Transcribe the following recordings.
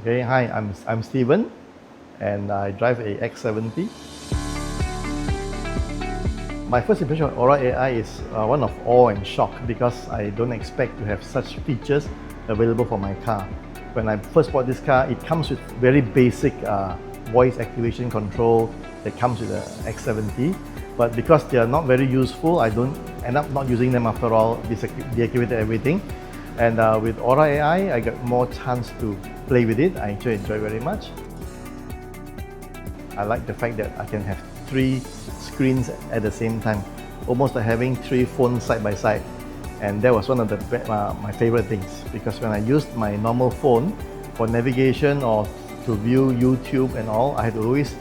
Okay, hi, I'm Steven, and I drive a X70. My first impression of AuraAI is one of awe and shock because I don't expect to have such features available for my car. When I first bought this car, it comes with very basic voice activation control that comes with the X70. But because they are not very useful, I don't end up not using them after all, deactivated everything. And with AuraAI, I got more chance to play with it. I actually enjoy it very much. I like the fact that I can have 3 screens at the same time, almost like having 3 phones side by side. And that was one of my favorite things, because when I used my normal phone for navigation or to view YouTube and all, I had to always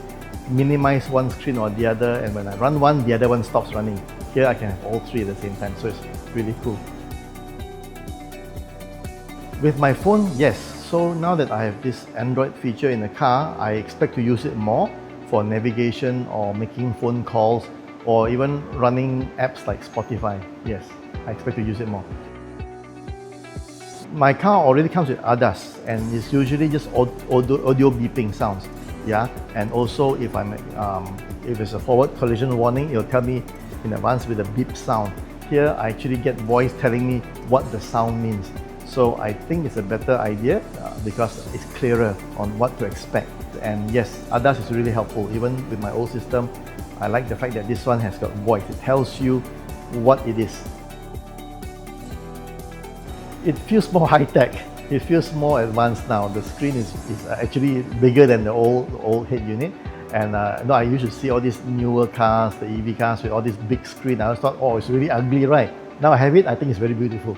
minimize one screen or the other, and when I run one, the other one stops running. Here I can have all 3 at the same time, so it's really cool. With my phone, yes. So now that I have this Android feature in the car, I expect to use it more for navigation or making phone calls or even running apps like Spotify. Yes, I expect to use it more. My car already comes with ADAS, and it's usually just audio beeping sounds. Yeah, and also if it's a forward collision warning, it'll tell me in advance with a beep sound. Here I actually get voice telling me what the sound means. So I think it's a better idea because it's clearer on what to expect. And yes, ADAS is really helpful. Even with my old system, I like the fact that this one has got voice. It tells you what it is. It feels more high-tech. It feels more advanced now. The screen is actually bigger than the old head unit. And I used to see all these newer cars, the EV cars with all this big screen. I always thought, oh, it's really ugly, right? Now I have it, I think it's very beautiful.